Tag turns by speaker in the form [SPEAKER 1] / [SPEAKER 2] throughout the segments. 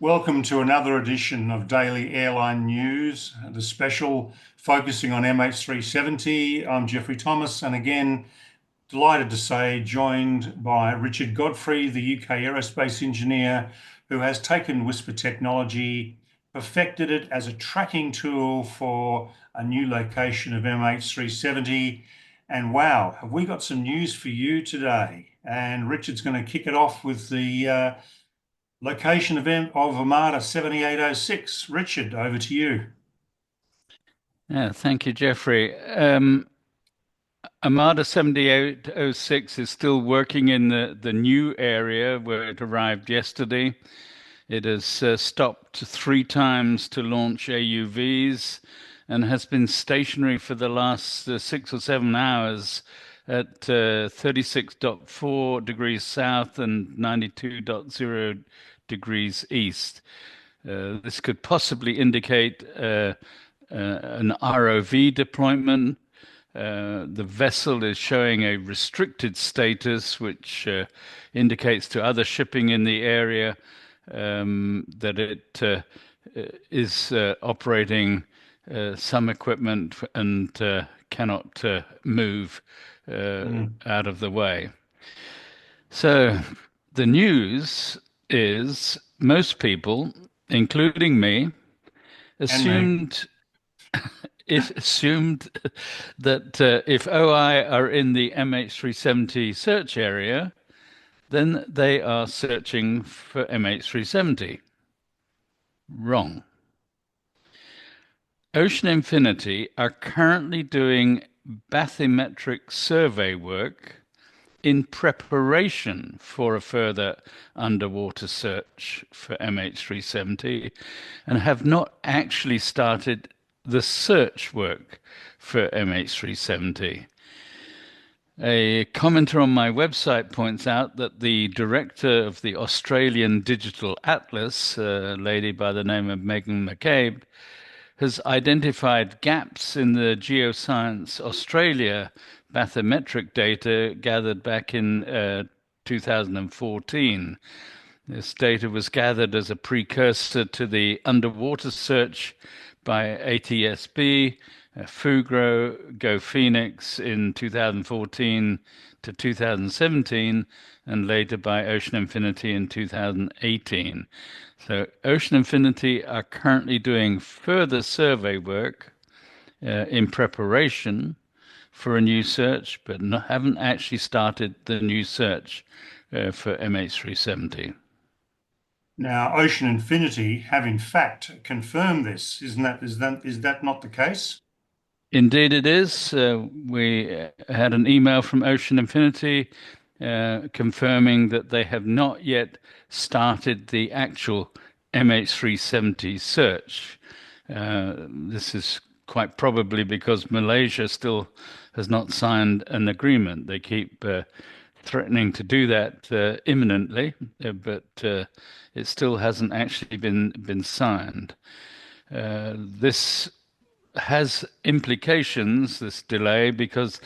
[SPEAKER 1] Welcome to another edition of Daily Airline News, the special focusing on MH370. I'm Jeffrey Thomas, and again, delighted to say, joined by Richard Godfrey, the UK aerospace engineer who has taken Whisper technology, perfected it as a tracking tool for a new location of MH370. And wow, have we got some news for you today? And Richard's going to kick it off with the location event of Armada 7806. Richard, over to you.
[SPEAKER 2] Yeah, thank you, Jeffrey. Armada 7806 is still working in the new area where it arrived yesterday. It has stopped three times to launch AUVs and has been stationary for the last 6 or 7 hours at 36.4 degrees south and 92.0 degrees east. This could possibly indicate an ROV deployment. The vessel is showing a restricted status, which indicates to other shipping in the area that it is operating some equipment and cannot move out of the way. So the news is most people, including me,
[SPEAKER 1] And me.
[SPEAKER 2] assumed assumed that if OI are in the MH370 search area, then they are searching for MH370. Wrong. Ocean Infinity are currently doing bathymetric survey work in preparation for a further underwater search for MH370 and have not actually started the search work for MH370. A commenter on my website points out that the director of the Australian Digital Atlas, a lady by the name of Megan McCabe, has identified gaps in the Geoscience Australia bathymetric data gathered back in 2014. This data was gathered as a precursor to the underwater search by ATSB, Fugro, Go Phoenix in 2014 to 2017, and later by Ocean Infinity in 2018. So Ocean Infinity are currently doing further survey work in preparation for a new search, but haven't actually started the new search for MH370.
[SPEAKER 1] Now, Ocean Infinity have in fact confirmed this. Is that not the case?
[SPEAKER 2] Indeed, it is. We had an email from Ocean Infinity confirming that they have not yet started the actual MH370 search. This is quite probably because Malaysia still has not signed an agreement. They keep threatening to do that imminently, but it still hasn't actually been signed. This has implications, this delay, because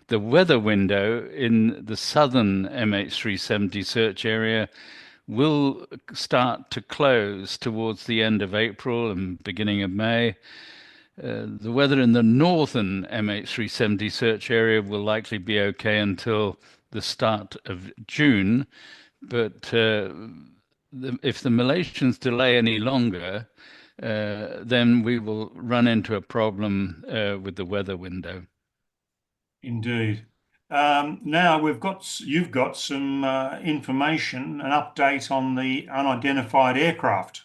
[SPEAKER 2] the weather window in the southern MH370 search area will start to close towards the end of April and beginning of May. The weather in the northern MH370 search area will likely be okay until the start of June, but if the Malaysians delay any longer, then we will run into a problem with the weather window.
[SPEAKER 1] Indeed. Now you've got some information, an update on the unidentified aircraft.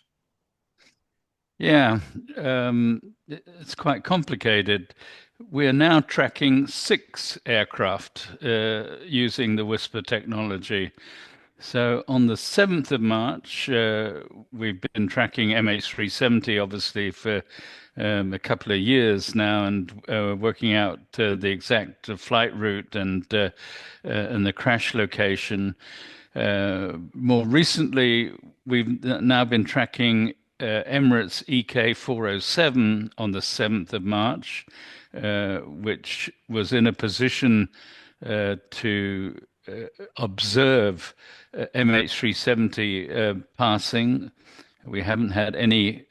[SPEAKER 2] Yeah, it's quite complicated. We are now tracking 6 aircraft using the Whisper technology. So on the 7th of March, we've been tracking MH370 obviously for a couple of years now and working out the exact flight route and the crash location. More recently, we've now been tracking Emirates EK407 on the 7th of March, which was in a position to observe MH370 passing We haven't had any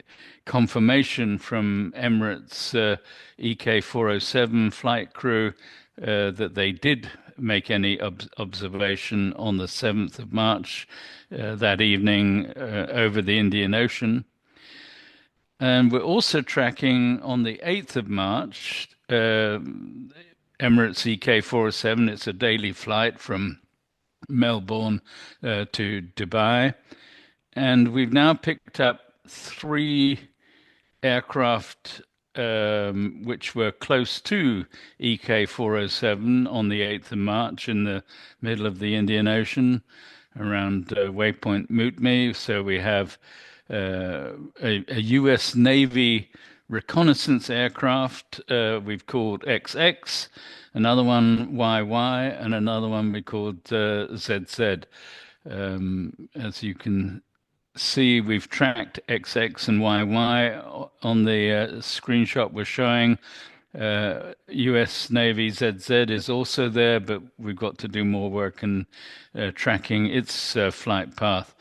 [SPEAKER 2] confirmation from Emirates EK407 flight crew that they did make any observation on the 7th of March that evening over the Indian Ocean. And we're also tracking on the 8th of March Emirates EK407. It's a daily flight from Melbourne to Dubai. And we've now picked up three aircraft which were close to EK407 on the 8th of March in the middle of the Indian Ocean around Waypoint Mutmi. So we have a US Navy reconnaissance aircraft we've called XX, another one YY, and another one we called ZZ. As you can see, we've tracked XX and YY on the screenshot we're showing. US Navy ZZ is also there, but we've got to do more work in tracking its flight path.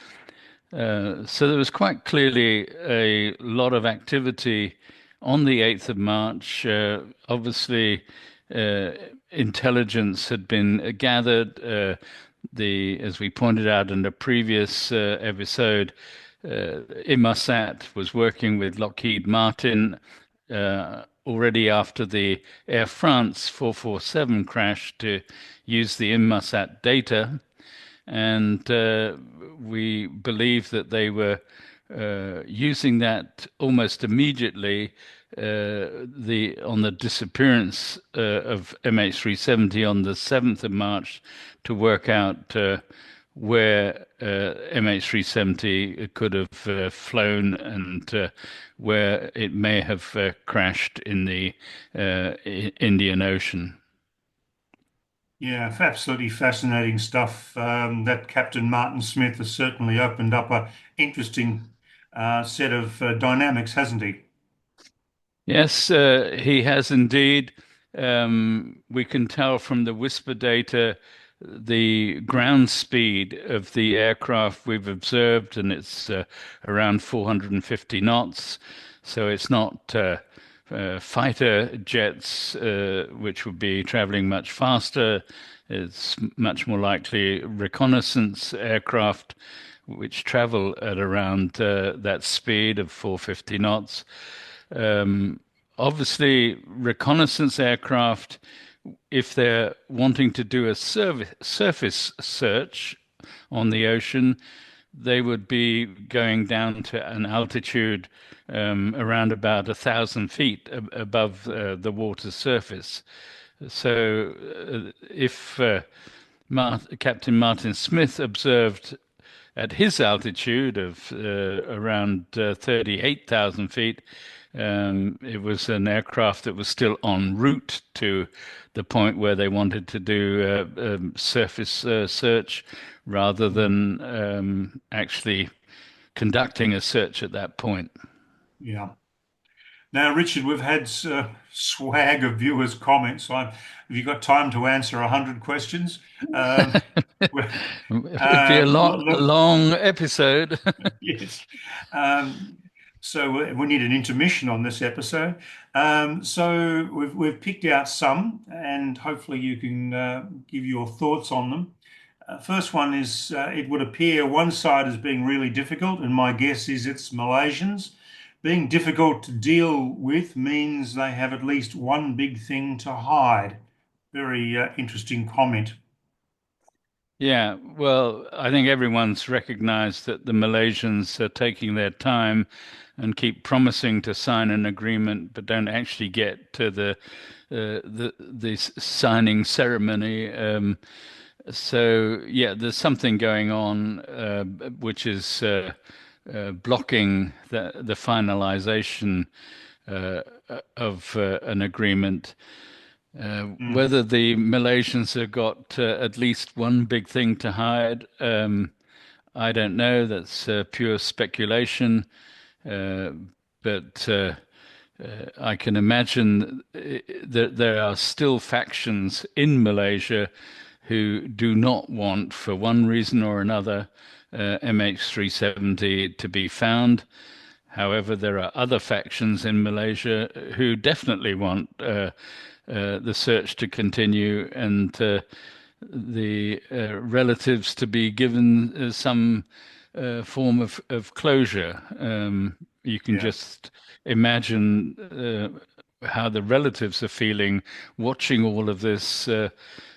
[SPEAKER 2] So there was quite clearly a lot of activity on the 8th of March. Obviously, intelligence had been gathered. As we pointed out in the previous episode, Inmarsat was working with Lockheed Martin already after the Air France 447 crash to use the Inmarsat data. And we believe that they were using that almost immediately on the disappearance of MH370 on the 7th of March to work out where MH370 could have flown and where it may have crashed in the Indian Ocean.
[SPEAKER 1] Yeah, absolutely fascinating stuff. That Captain Martin Smith has certainly opened up an interesting set of dynamics, hasn't he?
[SPEAKER 2] Yes, he has indeed. We can tell from the whisper data the ground speed of the aircraft we've observed, and it's around 450 knots. So it's not fighter jets, which would be traveling much faster. It's much more likely reconnaissance aircraft, which travel at around that speed of 450 knots. Obviously, reconnaissance aircraft, if they're wanting to do a surface search on the ocean, they would be going down to an altitude around about 1,000 feet above the water surface. So if Captain Martin Smith observed at his altitude of around 38,000 feet, it was an aircraft that was still en route to the point where they wanted to do surface search rather than actually conducting a search at that point.
[SPEAKER 1] Yeah. Now, Richard, we've had swag of viewers' comments. Have you got time to answer 100 questions?
[SPEAKER 2] It'd be a long episode.
[SPEAKER 1] Yes. So we need an intermission on this episode. So we've picked out some, and hopefully you can give your thoughts on them. First one is it would appear one side as being really difficult, and my guess is it's Malaysians. Being difficult to deal with means they have at least one big thing to hide. Very interesting comment.
[SPEAKER 2] Yeah, well, I think everyone's recognized that the Malaysians are taking their time and keep promising to sign an agreement, but don't actually get to the signing ceremony. So yeah, there's something going on which is blocking the finalization of an agreement. Whether the Malaysians have got at least one big thing to hide, I don't know. That's pure speculation. But I can imagine that there are still factions in Malaysia who do not want, for one reason or another, MH370 to be found. However, there are other factions in Malaysia who definitely want the search to continue and the relatives to be given some form of closure. You can
[SPEAKER 1] Yeah.
[SPEAKER 2] just imagine how the relatives are feeling watching all of this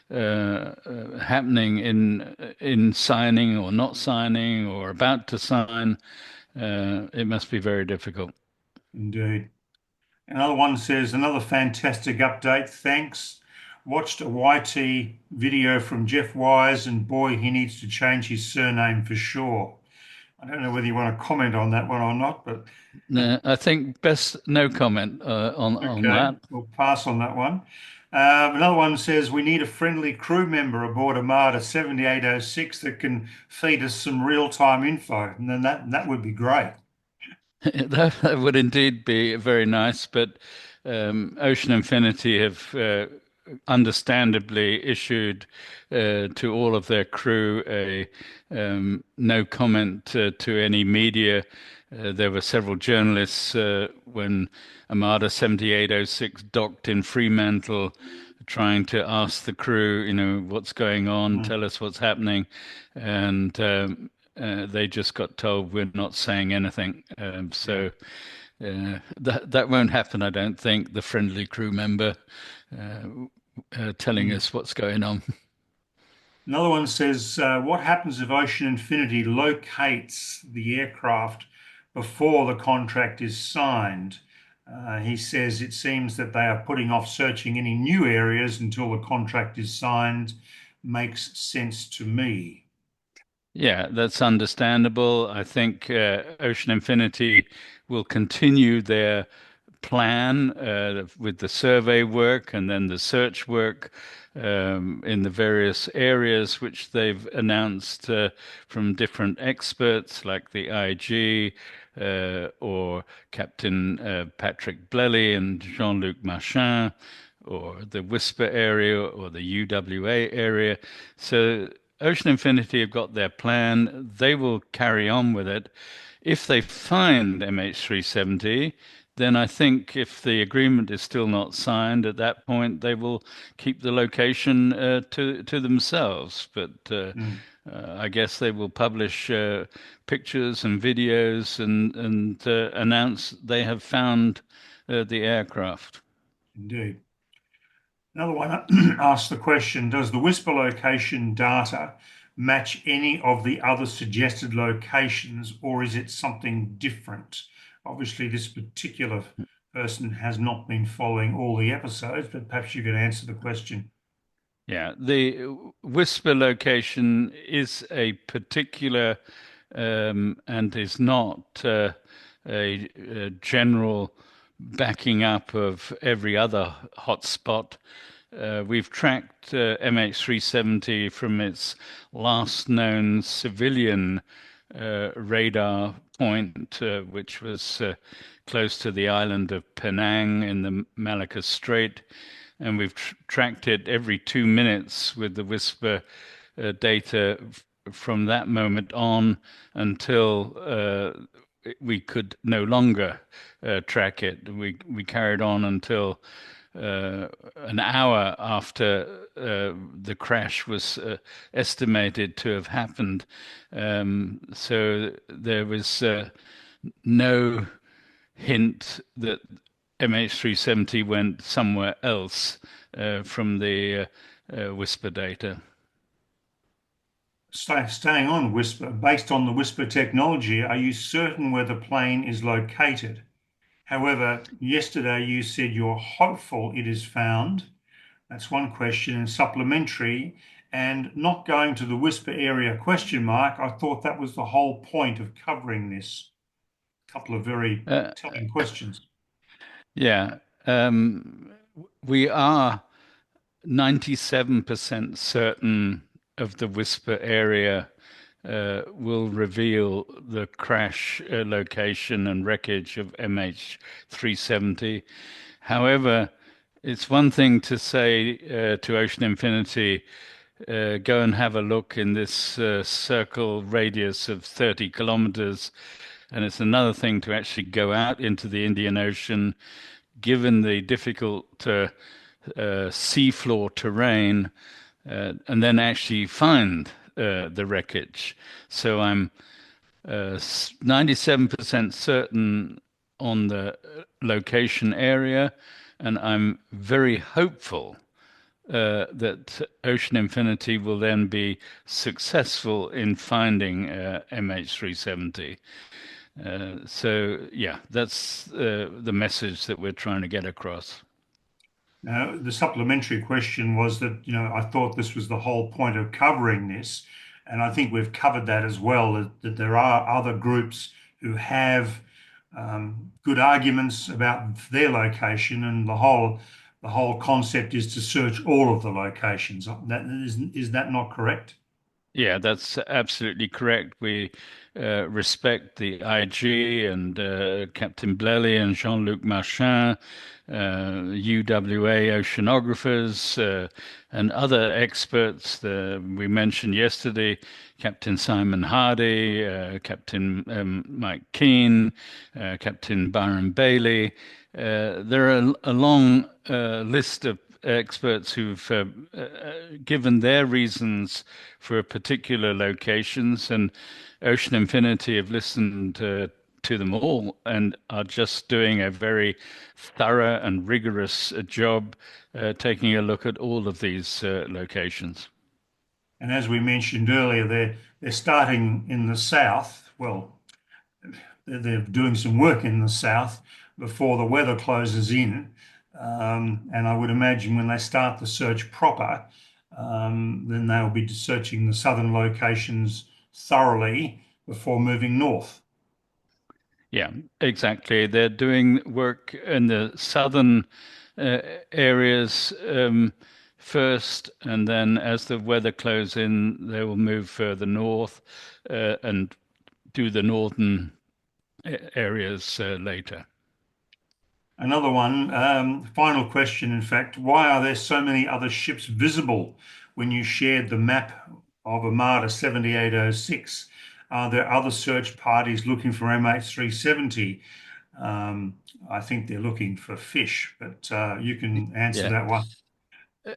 [SPEAKER 2] happening in signing or not signing or about to sign. It must be very difficult.
[SPEAKER 1] Indeed. Another one says, another fantastic update. Thanks. Watched a YT video from Jeff Wise, and boy, he needs to change his surname for sure. I don't know whether you want to comment on that one or not, but
[SPEAKER 2] I think best no comment on
[SPEAKER 1] okay,
[SPEAKER 2] that.
[SPEAKER 1] we'll pass on that one. Another one says we need a friendly crew member aboard Armada 7806 that can feed us some real-time info, and then that would be great.
[SPEAKER 2] That would indeed be very nice, but Ocean Infinity have understandably issued to all of their crew a no comment to any media. There were several journalists when Armada 7806 docked in Fremantle trying to ask the crew, what's going on,
[SPEAKER 1] Mm,
[SPEAKER 2] tell us what's happening. And they just got told we're not saying anything.
[SPEAKER 1] yeah.
[SPEAKER 2] That won't happen, I don't think. The friendly crew member telling
[SPEAKER 1] Mm.
[SPEAKER 2] us what's going on.
[SPEAKER 1] Another one says, what happens if Ocean Infinity locates the aircraft before the contract is signed? He says it seems that they are putting off searching any new areas until the contract is signed. Makes sense to me.
[SPEAKER 2] Yeah, that's understandable. I think Ocean Infinity will continue their plan with the survey work and then the search work in the various areas which they've announced from different experts like the IG or Captain Patrick Blelly and Jean-Luc Marchand or the Whisper area or the UWA area. So Ocean Infinity have got their plan. They will carry on with it. If they find MH370, then I think if the agreement is still not signed at that point, they will keep the location to themselves. But
[SPEAKER 1] Mm,
[SPEAKER 2] I guess they will publish pictures and videos and announce they have found the aircraft.
[SPEAKER 1] indeed. Another one asks the question, does the Whisper location data match any of the other suggested locations, or is it something different? Obviously, this particular person has not been following all the episodes, but perhaps you could answer the question.
[SPEAKER 2] Yeah, the Whisper location is a particular and is not a general backing up of every other hotspot. We've tracked MH370 from its last known civilian radar point, which was close to the island of Penang in the Malacca Strait, and we've tracked it every 2 minutes with the Whisper data from that moment on until we could no longer track it. We carried on until an hour after the crash was estimated to have happened. So there was no hint that MH370 went somewhere else from the Whisper data.
[SPEAKER 1] Staying on Whisper, based on the Whisper technology, are you certain where the plane is located? However, yesterday you said you're hopeful it is found. That's one question. And supplementary, and not going to the Whisper area question mark. I thought that was the whole point of covering this. A couple of very
[SPEAKER 2] Uh,
[SPEAKER 1] telling questions.
[SPEAKER 2] yeah, we are 97% certain of the Whisper area will reveal the crash location and wreckage of MH370. However, it's one thing to say to Ocean Infinity, go and have a look in this circle radius of 30 kilometers. And it's another thing to actually go out into the Indian Ocean, given the difficult seafloor terrain, and then actually find the wreckage. So I'm 97% certain on the location area, and I'm very hopeful that Ocean Infinity will then be successful in finding MH370. So, yeah, that's the message that we're trying to get across.
[SPEAKER 1] Now, the supplementary question was that, I thought this was the whole point of covering this, and I think we've covered that as well, that there are other groups who have good arguments about their location, and the whole concept is to search all of the locations. Is that not correct?
[SPEAKER 2] Yeah, that's absolutely correct. We respect the IG and Captain Blelly and Jean-Luc Marchand, UWA oceanographers, and other experts. We mentioned yesterday Captain Simon Hardy, Captain Mike Keane, Captain Byron Bailey. There are a long list of experts who've given their reasons for particular locations, and Ocean Infinity have listened to them all and are just doing a very thorough and rigorous job taking a look at all of these locations.
[SPEAKER 1] And as we mentioned earlier, they're starting in the south. Well, they're doing some work in the south before the weather closes in. And I would imagine when they start the search proper, then they'll be searching the southern locations thoroughly before moving north.
[SPEAKER 2] Yeah, exactly. They're doing work in the southern uh, areas first, and then as the weather closes in, they will move further north and do the northern areas later.
[SPEAKER 1] Another one, final question, in fact, why are there so many other ships visible when you shared the map of Armada 7806? Are there other search parties looking for MH370? I think they're looking for fish, but you can answer
[SPEAKER 2] Yeah.
[SPEAKER 1] that one.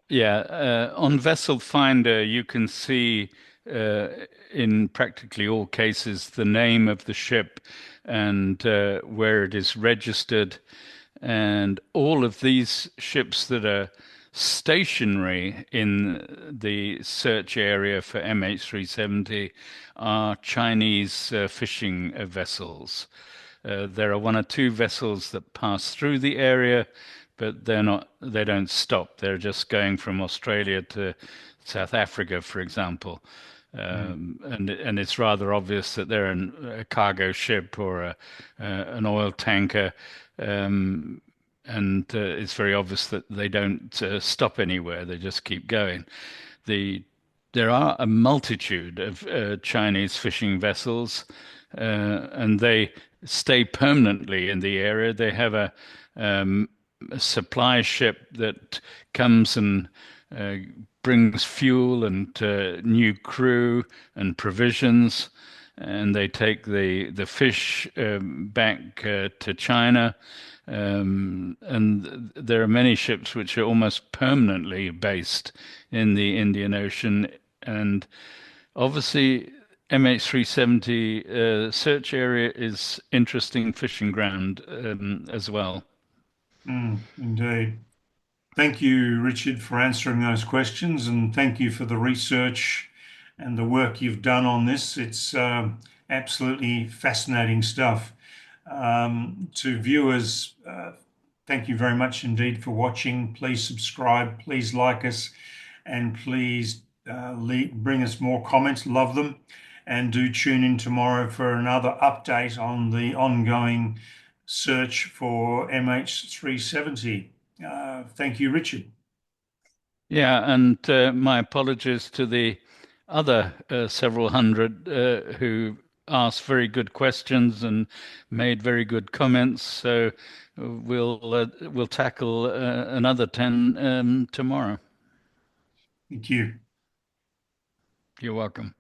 [SPEAKER 2] Yeah, on Vessel Finder, you can see uh, in practically all cases the name of the ship and where it is registered. And all of these ships that are stationary in the search area for MH370 are Chinese fishing vessels. There are one or two vessels that pass through the area, but they don't stop. They're just going from Australia to South Africa, for example.
[SPEAKER 1] Mm.
[SPEAKER 2] And it's rather obvious that they're a cargo ship or an oil tanker. And it's very obvious that they don't stop anywhere. They just keep going. The There are a multitude of Chinese fishing vessels, and they stay permanently in the area. They have a supply ship that comes and uh, brings fuel and new crew and provisions, and they take the fish back to China. And there are many ships which are almost permanently based in the Indian Ocean, and obviously MH370 search area is interesting fishing ground as well.
[SPEAKER 1] Indeed. Thank you, Richard, for answering those questions, and thank you for the research and the work you've done on this. It's absolutely fascinating stuff. To viewers, thank you very much indeed for watching. Please subscribe, please like us, and please bring us more comments. Love them. And do tune in tomorrow for another update on the ongoing search for MH370. Thank you, Richard.
[SPEAKER 2] Yeah, and my apologies to the other several hundred who asked very good questions and made very good comments. So we'll tackle another 10 tomorrow.
[SPEAKER 1] Thank you.
[SPEAKER 2] You're welcome.